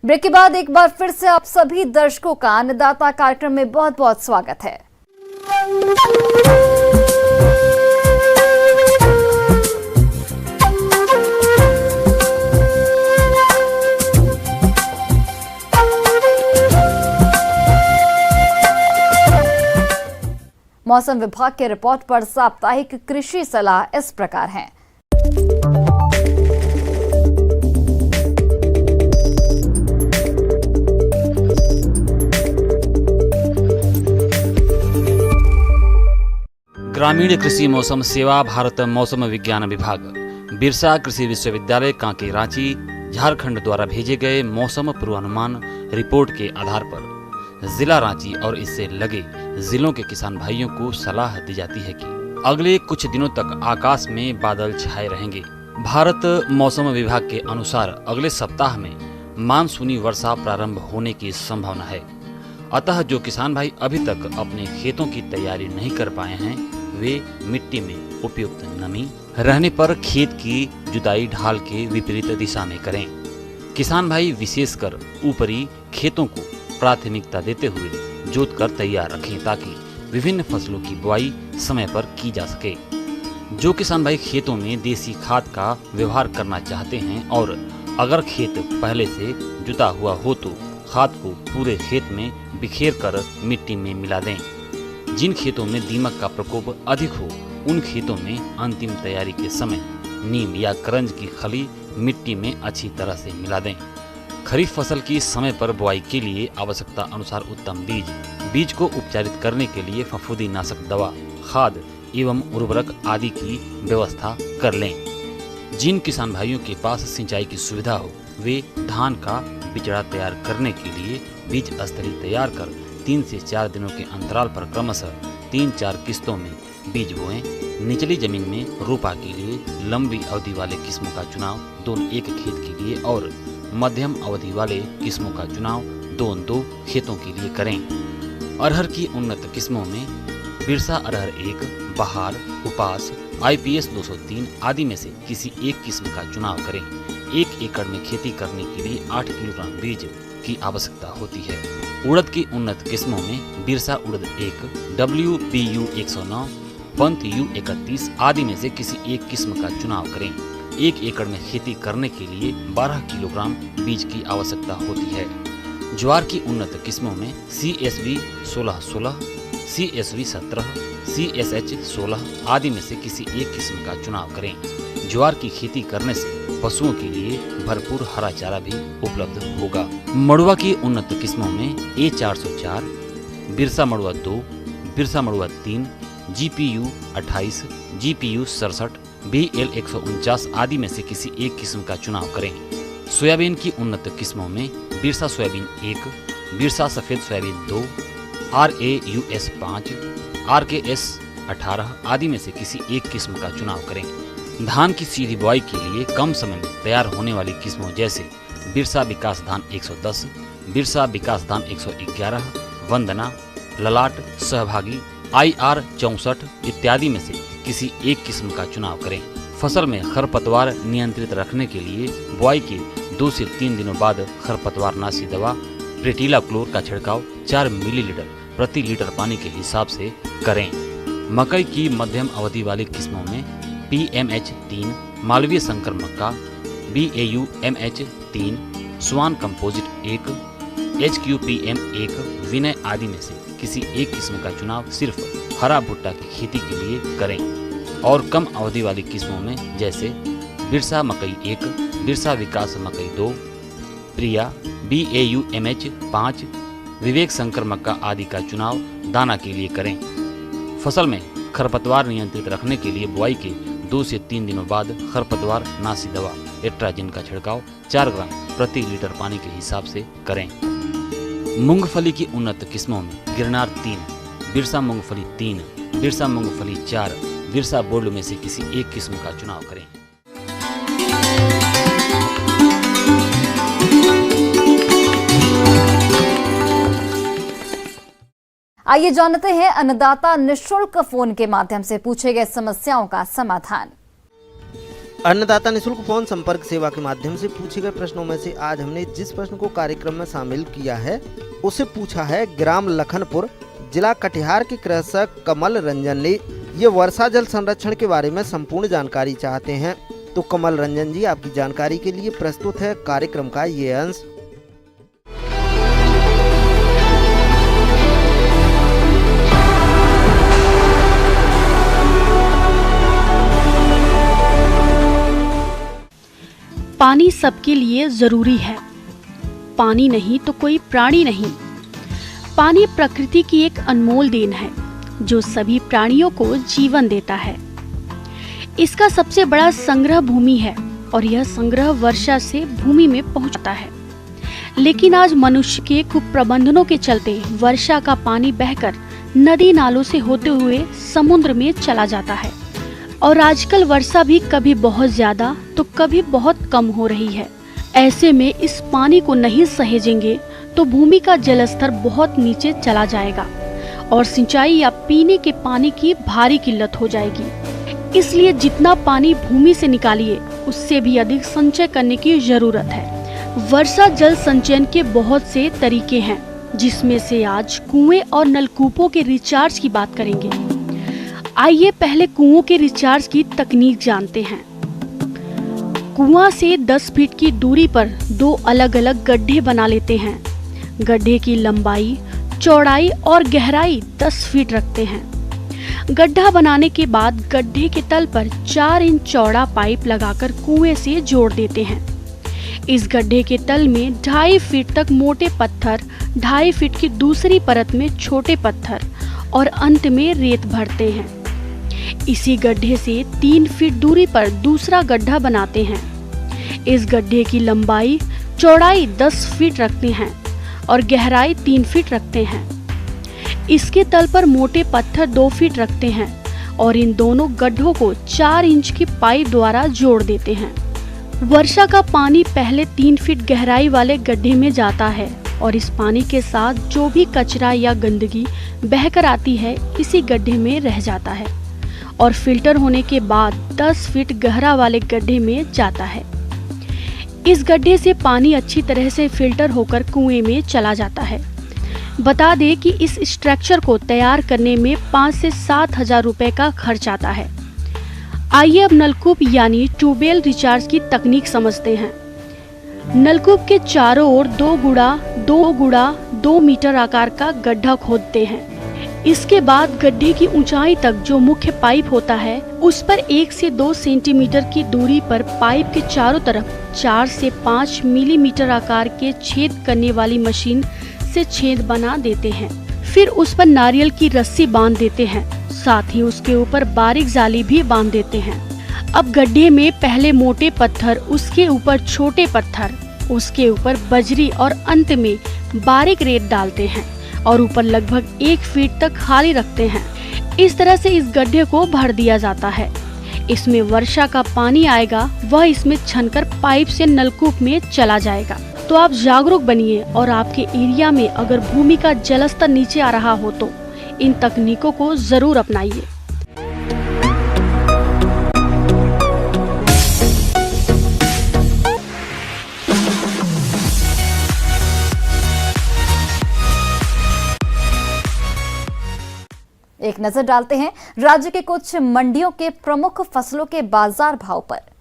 Break के बाद एक बार फिर से आप सभी दर्शकों का अन्नदाता कार्यक्रम में बहुत बहुत स्वागत है। मौसम विभाग के रिपोर्ट पर साप्ताहिक कृषि सलाह इस प्रकार है। ग्रामीण कृषि मौसम सेवा भारत मौसम विज्ञान विभाग बिरसा कृषि विश्वविद्यालय कांके रांची झारखंड द्वारा भेजे गए मौसम पूर्वानुमान रिपोर्ट के आधार पर जिला रांची और इससे लगे जिलों के किसान भाइयों को सलाह दी जाती है कि अगले कुछ दिनों तक आकाश में बादल छाए रहेंगे। भारत मौसम विभाग के अनुसार अगले सप्ताह में मानसूनी वर्षा प्रारंभ होने की संभावना है। अतः जो किसान भाई अभी तक अपने खेतों की तैयारी नहीं कर पाए हैं वे मिट्टी में उपयुक्त नमी रहने पर खेत की जुताई ढाल के विपरीत दिशा में करें। किसान भाई विशेषकर ऊपरी खेतों को प्राथमिकता देते हुए जोत कर तैयार रखें ताकि विभिन्न फसलों की बुआई समय पर की जा सके। जो किसान भाई खेतों में देसी खाद का व्यवहार करना चाहते हैं और अगर खेत पहले से जुता हुआ हो तो खाद को पूरे खेत में बिखेर कर मिट्टी में मिला दें। जिन खेतों में दीमक का प्रकोप अधिक हो उन खेतों में अंतिम तैयारी के समय नीम या करंज की खली मिट्टी में अच्छी तरह से मिला दें। खरीफ फसल की समय पर बुआई के लिए आवश्यकता अनुसार उत्तम बीज को उपचारित करने के लिए फफूंदीनाशक दवा, खाद एवं उर्वरक आदि की व्यवस्था कर लें। जिन किसान भाइयों के पास सिंचाई की सुविधा हो वे धान का बिचड़ा तैयार करने के लिए बीज स्थली तैयार कर 3 से 4 दिनों के अंतराल पर क्रमशः 3-4 किस्तों में बीज बोएं। निचली जमीन में रोपा के लिए लंबी अवधि वाले किस्मों का चुनाव दोनों एक खेत के लिए और मध्यम अवधि वाले किस्मों का चुनाव दो खेतों के लिए करें। अरहर की उन्नत किस्मों में बिरसा अरहर 1, बहार, उपास, IPS 203 आदि में से किसी एक किस्म का चुनाव करें। 1 एकड़ में खेती करने के लिए 8 किलोग्राम बीज की आवश्यकता होती है। उड़द की उन्नत किस्मों में बिरसा उड़द 1, WPU 109, पंत U31 आदि में से किसी एक किस्म का चुनाव करें। 1 एकड़ में खेती करने के लिए 12 किलोग्राम बीज की आवश्यकता होती है। ज्वार की उन्नत किस्मों में CSV 1616, CSV 17, CSH 16 आदि में से किसी एक किस्म का चुनाव करें। ज्वार की खेती करने से पशुओं के लिए भरपूर हरा चारा भी उपलब्ध होगा। मड़ुआ की उन्नत किस्मों में A404, बिरसा मड़ुआ 2, बिरसा मड़ुआ 3, GPU 28, GPU 67, BL 149 आदि में से किसी एक किस्म का चुनाव करें। सोयाबीन की उन्नत किस्मों में बिरसा सोयाबीन 1, बिरसा सफेद सोयाबीन 2, RAUS 5, RKS 18 आदि में से किसी एक किस्म का चुनाव करें। धान की सीधी बुआई के लिए कम समय में तैयार होने वाली किस्मों जैसे बिरसा विकास धान 110, बिरसा विकास धान 111, वंदना, ललाट, सहभागी, IR 64 इत्यादि में से किसी एक किस्म का चुनाव करें। फसल में खरपतवार नियंत्रित रखने के लिए बुआई के 2 से 3 दिनों बाद खरपतवार नाशी दवा प्रेटिला क्लोर का छिड़काव 4 मिलीलीटर प्रति लीटर पानी के हिसाब से करें। मकई की मध्यम अवधि वाली किस्मों में PMH 3, मालवीय संकर मक्का, BAU MH 3, स्वान कंपोजिट 1, HQPM 1, विनय आदि में से किसी एक किस्म का चुनाव सिर्फ हरा भुट्टा की खेती के लिए करें। और कम अवधि वाली किस्मों में जैसे बिरसा मकई 1, बिरसा विकास मकई 2, प्रिया, BAU MH 5, विवेक संकर मक्का आदि का चुनाव दाना के लिए करें। फसल में खरपतवार नियंत्रित रखने के लिए बुआई के 2 से 3 दिनों बाद खरपतवार नाशी दवा एट्राजिन का छिड़काव 4 ग्राम प्रति लीटर पानी के हिसाब से करें। मूंगफली की उन्नत किस्मों में गिरनार 3, बिरसा मूंगफली 3, बिरसा मूंगफली 4, बिरसा बोल्ड में से किसी एक किस्म का चुनाव करें। आइए जानते हैं अन्नदाता निशुल्क फोन के माध्यम से पूछे गए समस्याओं का समाधान। अन्नदाता निःशुल्क फोन संपर्क सेवा के माध्यम से पूछे गए प्रश्नों में से आज हमने जिस प्रश्न को कार्यक्रम में शामिल किया है उसे पूछा है ग्राम लखनपुर जिला कटिहार के कृषक कमल रंजन ने। ये वर्षा जल संरक्षण के बारे में संपूर्ण जानकारी चाहते हैं। तो कमल रंजन जी, आपकी जानकारी के लिए प्रस्तुत है कार्यक्रम का ये अंश। पानी सबके लिए जरूरी है। पानी नहीं तो कोई प्राणी नहीं। पानी प्रकृति की एक अनमोल देन है जो सभी प्राणियों को जीवन देता है। इसका सबसे बड़ा संग्रह भूमि है और यह संग्रह वर्षा से भूमि में पहुंचता है। लेकिन आज मनुष्य के कुप्रबंधनों के चलते वर्षा का पानी बहकर नदी नालों से होते हुए समुद्र में चला जाता है और आजकल वर्षा भी कभी बहुत ज्यादा तो कभी बहुत कम हो रही है। ऐसे में इस पानी को नहीं सहेजेंगे तो भूमि का जलस्तर बहुत नीचे चला जाएगा और सिंचाई या पीने के पानी की भारी किल्लत हो जाएगी। इसलिए जितना पानी भूमि से निकालिए उससे भी अधिक संचय करने की जरूरत है। वर्षा जल संचयन के बहुत से तरीके हैं, जिसमें से आज कुएं और नलकूपों के रिचार्ज की बात करेंगे। आइए पहले कुओं के रिचार्ज की तकनीक जानते हैं। कुआं से 10 फीट की दूरी पर 2 अलग अलग गड्ढे बना लेते हैं। गड्ढे की लंबाई, चौड़ाई और गहराई 10 फीट रखते हैं। गड्ढा बनाने के बाद गड्ढे के तल पर 4 इंच चौड़ा पाइप लगाकर कुएं से जोड़ देते हैं। इस गड्ढे के तल में 2.5 फीट तक मोटे पत्थर, 2.5 फीट की दूसरी परत में छोटे पत्थर और अंत में रेत भरते हैं। इसी गड्ढे से 3 फीट दूरी पर दूसरा गड्ढा बनाते हैं। इस गड्ढे की लंबाई, चौड़ाई 10 फीट रखते हैं और गहराई 3 फीट रखते हैं। इसके तल पर मोटे पत्थर 2 फीट रखते हैं और इन दोनों गड्ढों को 4 इंच की पाइप द्वारा जोड़ देते हैं। वर्षा का पानी पहले 3 फीट गहराई वाले गड्ढे में जाता है और इस पानी के साथ जो भी कचरा या गंदगी बहकर आती है इसी गड्ढे में रह जाता है और फिल्टर होने के बाद 10 फीट गहरा वाले गड्ढे में जाता है। इस गड्ढे से पानी अच्छी तरह से फिल्टर होकर कुएं में चला जाता है। बता दें कि इस स्ट्रक्चर को तैयार करने में 5 से 7 हजार रुपए का खर्च आता है। आइए अब नलकूप यानी ट्यूबवेल रिचार्ज की तकनीक समझते हैं। नलकूप के चारों ओर 2 गुड़ा 2 मीटर आकार का गड्ढा खोदते हैं। इसके बाद गड्ढे की ऊंचाई तक जो मुख्य पाइप होता है उस पर 1 से 2 सेंटीमीटर की दूरी पर पाइप के चारों तरफ 4 से 5 मिलीमीटर आकार के छेद करने वाली मशीन से छेद बना देते हैं। फिर उस पर नारियल की रस्सी बांध देते हैं, साथ ही उसके ऊपर बारीक जाली भी बांध देते हैं। अब गड्ढे में पहले मोटे पत्थर, उसके ऊपर छोटे पत्थर, उसके ऊपर बजरी और अंत में बारीक रेत डालते हैं और ऊपर लगभग 1 फीट तक खाली रखते हैं। इस तरह से इस गड्ढे को भर दिया जाता है। इसमें वर्षा का पानी आएगा, वह इसमें छनकर पाइप से नलकूप में चला जाएगा। तो आप जागरूक बनिए और आपके एरिया में अगर भूमि का जलस्तर नीचे आ रहा हो तो इन तकनीकों को जरूर अपनाइए। एक नजर डालते हैं राज्य के कुछ मंडियों के प्रमुख फसलों के बाजार भाव पर।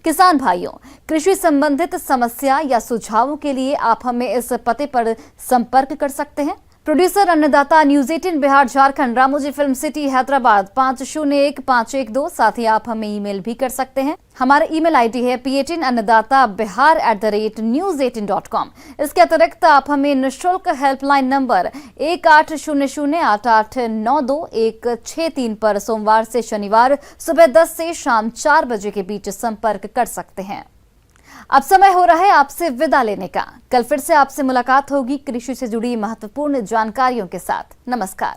किसान भाइयों, कृषि संबंधित समस्या या सुझावों के लिए आप हमें इस पते पर संपर्क कर सकते हैं। प्रोड्यूसर अन्नदाता news 18 Bihar Jharkhand, Ramoji film city Hyderabad 501512। साथ ही आप हमें ईमेल भी कर सकते हैं। हमारा ईमेल आईडी है p18annadatabihar@news18.com। इसके अतिरिक्त आप हमें निःशुल्क हेल्पलाइन नंबर 1800-8892-163 पर सोमवार से शनिवार सुबह 10 से शाम 4 बजे के बीच संपर्क कर सकते हैं। अब समय हो रहा है आपसे विदा लेने का। कल फिर से आपसे मुलाकात होगी कृषि से जुड़ी महत्वपूर्ण जानकारियों के साथ। नमस्कार।